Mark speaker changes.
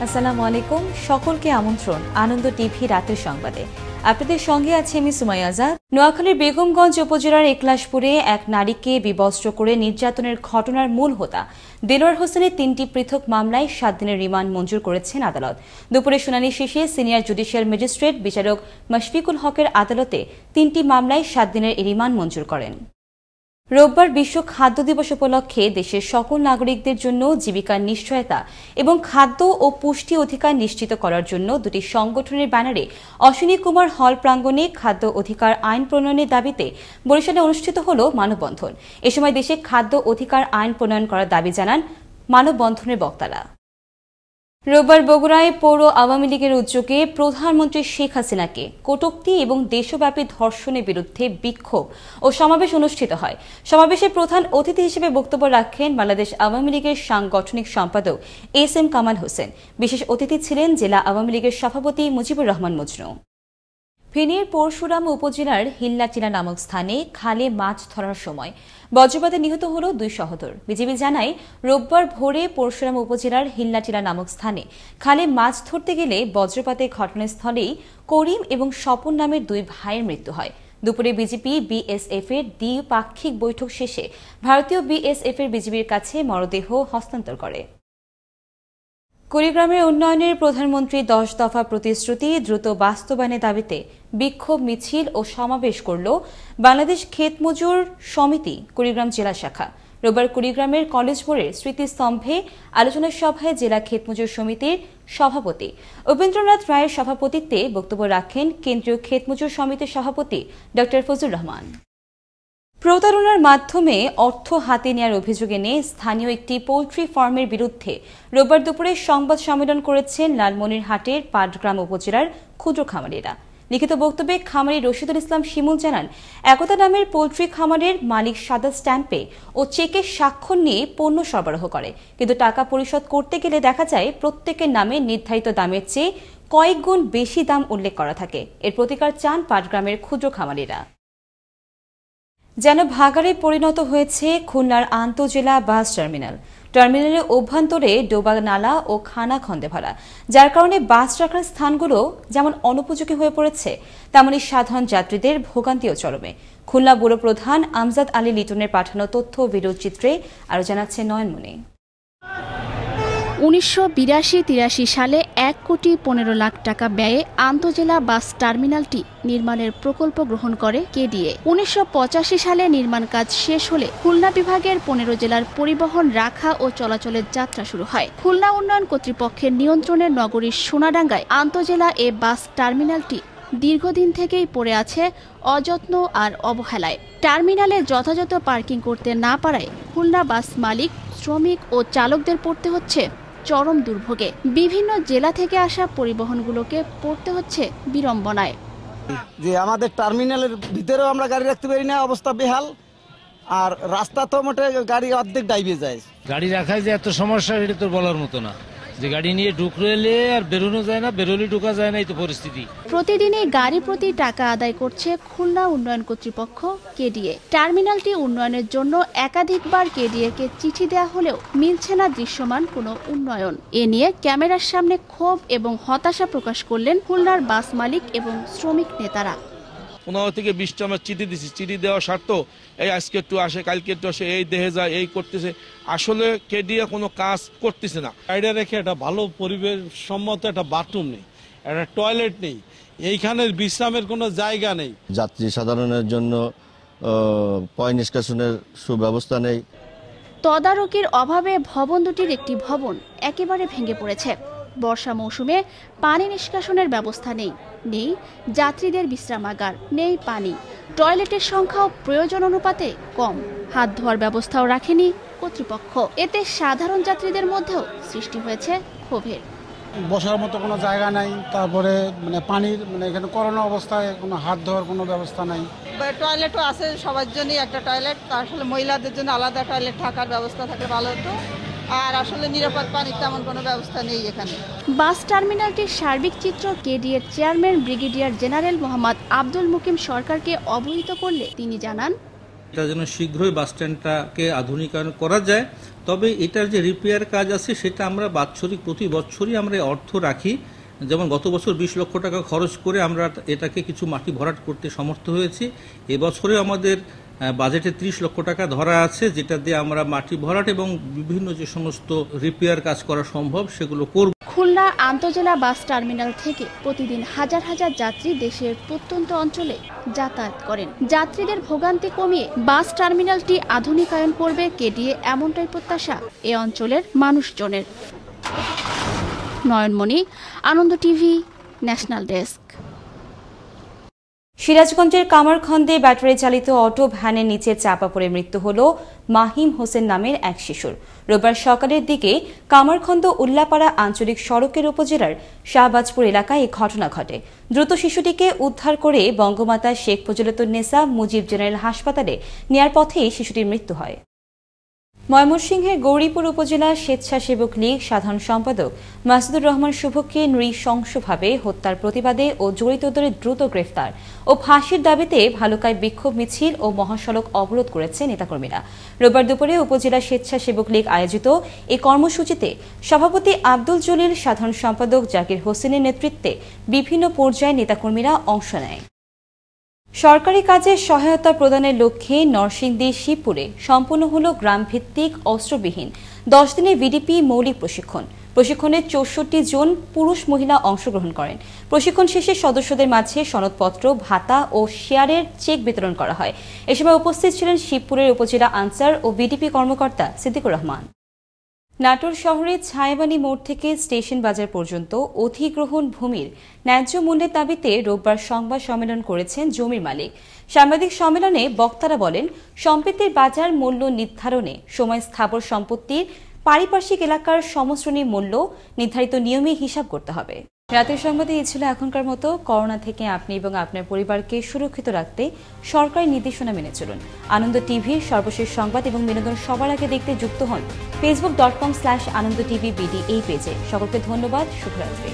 Speaker 1: আসসালামু আলাইকুম, সকলকে আমন্ত্রণ আনন্দ টিভি রাতের সংবাদে। আপনাদের সঙ্গে আছে আমি সুমাইয়া আজাদ। নোয়াখালীর বেগমগঞ্জ উপজেলার একলাশপুরে এক নারীকে বিবস্ত্র করে নির্যাতনের ঘটনার মূল হোতা দেলোয়ার হোসেনের ৩টি পৃথক মামলায় ৭ দিনের রিমান্ড মঞ্জুর করেছেন আদালত। দুপুরে শুনানি শেষে সিনিয়র জুডিশিয়াল ম্যাজিস্ট্রেট বিচারক মাশফিকুল হকের আদালতে ৩টি মামলায় ৭ দিনের রিমান্ড মঞ্জুর করেন। রোববার বিশ্ব খাদ্য দিবস উপলক্ষে দেশের সকল নাগরিকদের জন্য জীবিকার নিশ্চয়তা এবং খাদ্য ও পুষ্টি অধিকার নিশ্চিত করার জন্য দুটি সংগঠনের ব্যানারে অশ্বিনী কুমার হল প্রাঙ্গণে খাদ্য অধিকার আইন প্রণয়নের দাবিতে বরিশালে অনুষ্ঠিত হল মানববন্ধন। এ সময় দেশে খাদ্য অধিকার আইন প্রণয়ন করার দাবি জানান মানববন্ধনের বক্তারা। রোববার বগুড়ায় পৌর আওয়ামী লীগের উদ্যোগে প্রধানমন্ত্রী শেখ হাসিনাকে কটূক্তি এবং দেশব্যাপী ধর্ষণের বিরুদ্ধে বিক্ষোভ ও সমাবেশ অনুষ্ঠিত হয়। সমাবেশে প্রধান অতিথি হিসেবে বক্তব্য রাখেন বাংলাদেশ আওয়ামী লীগের সাংগঠনিক সম্পাদক এস.এম. কামাল হোসেন। বিশেষ অতিথি ছিলেন জেলা আওয়ামী লীগের সভাপতি মুজিবুর রহমান মজনু। ফেনীর পরশুরাম উপজেলার হিল্লাটিলা নামক স্থানে খালে মাছ ধরার সময় বজ্রপাতে নিহত হল 2 সহোদর। বিজিবি জানায়, রোববার ভোরে পরশুরাম উপজেলার হিল্লাটিলা নামক স্থানে খালে মাছ ধরতে গেলে বজ্রপাতে ঘটনাস্থলেই করিম এবং স্বপন নামের 2 ভাইয়ের মৃত্যু হয়। দুপুরে বিজেপি বিএসএফ এর দ্বিপাক্ষিক বৈঠক শেষে ভারতীয় বিএসএফ এর বিজিবির কাছে মরদেহ হস্তান্তর করে। কুড়িগ্রামের উন্নয়নের প্রধানমন্ত্রী 10 দফা প্রতিশ্রুতি দ্রুত বাস্তবায়নের দাবিতে বিক্ষোভ মিছিল ও সমাবেশ করল বাংলাদেশ ক্ষেত মজুর সমিতি কুড়িগ্রাম জেলা শাখা। রোববার কুড়িগ্রামের কলেজ মোড়ের স্মৃতিস্তম্ভে আলোচনা সভায় জেলা ক্ষেত মজুর সমিতির সভাপতি উপেন্দ্রনাথ রায়ের সভাপতিত্বে বক্তব্য রাখেন কেন্দ্রীয় ক্ষেত মজুর সমিতির সভাপতি ড. ফজলুর রহমান। প্রতারণার মাধ্যমে অর্থ হাতে নেওয়ার অভিযোগ এনে স্থানীয় একটি পোল্ট্রি ফার্মের বিরুদ্ধে রোববার দুপুরে সংবাদ সম্মেলন করেছেন লালমনিরহাটের পাটগ্রাম উপজেলার ক্ষুদ্র খামারিরা। লিখিত বক্তব্যে খামারি রশিদুল ইসলাম শিমুল জানান, একতা নামের পোল্ট্রি খামারের মালিক সাদা স্ট্যাম্পে ও চেকে স্বাক্ষর নিয়ে পণ্য সরবরাহ করে, কিন্তু টাকা পরিশোধ করতে গেলে দেখা যায় প্রত্যেকের নামে নির্ধারিত দামের চেয়ে কয়েক গুণ বেশি দাম উল্লেখ করা থাকে। এর প্রতিকার চান পাটগ্রামের ক্ষুদ্র খামারিরা। যেন ভাগাড়ে পরিণত হয়েছে খুলনার আন্তজেলা বাস টার্মিনালের অভ্যন্তরে ডোবা নালা ও খানা খন্দে ভরা, যার কারণে বাস রাখার স্থানগুলো যেমন অনুপযোগী হয়ে পড়েছে, তেমনি সাধারণ যাত্রীদের ভোগান্তিও চরমে। খুলনা ব্যুরো প্রধান আমজাদ আলী লিটনের পাঠানো তথ্য ভিডিও চিত্রে আরও জানাচ্ছে নয়নমণি।
Speaker 2: 1982-83 সালে 1,15,00,000 টাকা ব্যয়ে আন্তজেলা বাস টার্মিনালটি নির্মাণের প্রকল্প গ্রহণ করে কেডিএ। 1985 সালে নির্মাণ কাজ শেষ হলে খুলনা বিভাগের 15 জেলার পরিবহন রাখা ও চলাচলের যাত্রা শুরু হয়। খুলনা উন্নয়ন কর্তৃপক্ষের নিয়ন্ত্রণে নগরীর সোনাডাঙ্গায় আন্তজেলা এ বাস টার্মিনালটি দীর্ঘদিন থেকেই পড়ে আছে অযত্ন আর অবহেলায়। টার্মিনালে যথাযথ পার্কিং করতে না পারায় খুলনা বাস মালিক, শ্রমিক ও চালকদের পড়তে হচ্ছে চরম দুর্ভোগে। বিভিন্ন জেলা থেকে আসা পরিবহনগুলোকে পড়তে হচ্ছে বিড়ম্বনায়।
Speaker 3: যে আমাদের টার্মিনালের ভিতরেও আমরা গাড়ি রাখতে পারি না, অবস্থা বেহাল। আর রাস্তা তো মোটে গাড়ি অর্ধেক ডাইবে যায়। গাড়ি রাখায় যে এত সমস্যা, এটা তো বলার মতো না। যে গাড়ি নিয়ে ঢুকলে আর বেরোনো যায় না, বেরোলে ঢোকা যায় না, এই তো পরিস্থিতি।
Speaker 2: প্রতিদিনই গাড়ি প্রতি টাকা আদায় করছে খুলনা উন্নয়ন কর্তৃপক্ষ কেডিএ। টার্মিনালটি উন্নয়নের জন্য একাধিকবার কেডিএ কে চিঠি দেওয়া হলেও মিলছে না দৃশ্যমান কোনো উন্নয়ন। এ নিয়ে ক্যামেরার সামনে ক্ষোভ এবং হতাশা প্রকাশ করলেন খুলনার বাস মালিক এবং শ্রমিক নেতারা।
Speaker 4: 15 থেকে 20টা আমরা চিঠি দিচ্ছি, চিঠি দেওয়া স্বার্থ এই আজকে একটু আসে, কালকে একটু আসে, এই দেহে যায়, এই করতেছে। আসলে কেডিএ কোনো কাজ করতেছে না।
Speaker 5: সাইডে রেখে একটা ভালো পরিবেশ সম্মত একটা বাথরুম নেই, একটা টয়লেট নেই, এইখানের বিশ্রামের কোনো জায়গা নেই।
Speaker 6: যাত্রী সাধারণের জন্য পয় নিষ্কাশনের সুব্যবস্থা নেই।
Speaker 2: তদারকির অভাবে ভবন দুটির একটি ভবন একেবারে ভেঙে পড়েছে। বর্ষা মৌসুমে পানি নিষ্কাশনের ব্যবস্থা নেই, নেই যাত্রীদের বিশ্রামাগার, নেই পানি। টয়লেটের সংখ্যাও প্রয়োজন অনুপাতে কম। হাত ধোয়ার ব্যবস্থাও রাখেনি কর্তৃপক্ষ। এতে সাধারণ যাত্রীদের মধ্যেও সৃষ্টি হয়েছে ক্ষোভের।
Speaker 5: বসার মতো কোনো জায়গা নাই, তারপরে পানির এখানে করোনা অবস্থায় কোনো হাত ধোয়ার কোনো ব্যবস্থা নাই।
Speaker 7: টয়লেটও আছে সবার জন্যই একটা টয়লেট, আসলে মহিলাদের জন্য আলাদা টয়লেট থাকার ব্যবস্থা থাকলে ভালো হতো। আর আসলে নিরাপদ পানির তেমন কোনো ব্যবস্থা নেই এখানে।
Speaker 2: বাস টার্মিনালটির সার্বিক চিত্র কেডিএর chairman brigadier general Mohammad Abdul Mukim সরকারকে অবহিত করলে তিনি জানান,
Speaker 8: এটা যেন শীঘ্রই বাস স্ট্যান্ডটাকে আধুনিকায়ন করা যায়। তবে এটার যে রিপেয়ার কাজ আছে সেটা আমরা বাৎসরিক প্রতি বছরই আমরা অর্থ রাখি। যেমন গত বছর 20 লক্ষ টাকা খরচ করে আমরা এটাকে কিছু মাটি ভরাট করতে সমর্থ হয়েছি। এবছরে আমাদের বাজেটে 30 লক্ষ টাকা ধরা আছে, যেটা দিয়ে আমরা মাটি ভরাট এবং বিভিন্ন যে সমস্ত রিপেয়ার কাজ করা সম্ভব সেগুলো করব।
Speaker 2: খুলনা আন্তজেলা বাস টার্মিনাল থেকে প্রতিদিন হাজার হাজার যাত্রী দেশের প্রত্যন্ত অঞ্চলে যাতায়াত করেন। যাত্রীদের ভোগান্তি কমিয়ে বাস টার্মিনালটি আধুনিকায়ন করবে কেডিএ, এমনটাই প্রত্যাশা এ অঞ্চলের মানুষজনের। নয়নমণি, আনন্দ টিভি, ন্যাশনাল ডেস্ক।
Speaker 1: সিরাজগঞ্জের কামারখন্দে ব্যাটারি চালিত অটো ভ্যানের নিচে চাপা পড়ে মৃত্যু হল মাহিম হোসেন নামের এক শিশুর। রোববার সকালের দিকে কামারখন্দ উল্লাপাড়া আঞ্চলিক সড়কের উপজেলার শাহবাজপুর এলাকায় এই ঘটনা ঘটে। দ্রুত শিশুটিকে উদ্ধার করে বঙ্গমাতা শেখ ফজিলাতুন্নেসা মুজিব জেনারেল হাসপাতালে নেয়ার পথেই শিশুটির মৃত্যু হয়। ময়মনসিংহের গৌরীপুর উপজেলা স্বেচ্ছাসেবক লীগ সাধারণ সম্পাদক মাসুদুর রহমান শুভকে নৃশংসভাবে হত্যার প্রতিবাদে ও জড়িতদের দ্রুত গ্রেফতার ও ফাঁসির দাবিতে ভালুকায় বিক্ষোভ মিছিল ও মহাসড়ক অবরোধ করেছে নেতাকর্মীরা। রোববার দুপুরে উপজেলা স্বেচ্ছাসেবক লীগ আয়োজিত এই কর্মসূচিতে সভাপতি আব্দুল জলিল, সাধারণ সম্পাদক জাকির হোসেনের নেতৃত্বে বিভিন্ন পর্যায়ে নেতাকর্মীরা অংশ নেয়। সরকারি কাজে সহায়তা প্রদানের লক্ষ্যে নরসিংদী শিবপুরে সম্পন্ন হল গ্রামভিত্তিক অস্ত্রবিহীন 10 দিনের ভিডিপি মৌলিক প্রশিক্ষণ। প্রশিক্ষণে 64 জন পুরুষ মহিলা অংশগ্রহণ করেন। প্রশিক্ষণ শেষে সদস্যদের মাঝে সনদপত্র, ভাতা ও শেয়ারের চেক বিতরণ করা হয়। এ সময় উপস্থিত ছিলেন শিবপুরের উপজেলা আনসার ও ভিডিপি কর্মকর্তা সিদ্দিকুর রহমান। নাটোর শহরের ছায়াবানি মোড় থেকে স্টেশন বাজার পর্যন্ত অধিগ্রহণ ভূমির ন্যায্য মূল্যের দাবিতে রোববার সংবাদ সম্মেলন করেছেন জমির মালিক। সাংবাদিক সম্মেলনে বক্তারা বলেন, সম্পত্তির বাজার মূল্য নির্ধারণে সময় স্থাবর সম্পত্তির পারিপার্শ্বিক এলাকার সমশ্রেণী মূল্য নির্ধারিত নিয়মে হিসাব করতে হবে। রাতের সংবাদে এই ছিল এখনকার মতো। করোনা থেকে আপনি এবং আপনার পরিবারকে সুরক্ষিত রাখতে সরকারি নির্দেশনা মেনে চলুন। আনন্দ টিভির সর্বশেষ সংবাদ এবং বিনোদন সবার আগে দেখতে যুক্ত হন facebook.com/anandotv BD এই পেজে। সকলকে ধন্যবাদ। শুভরাত্রি।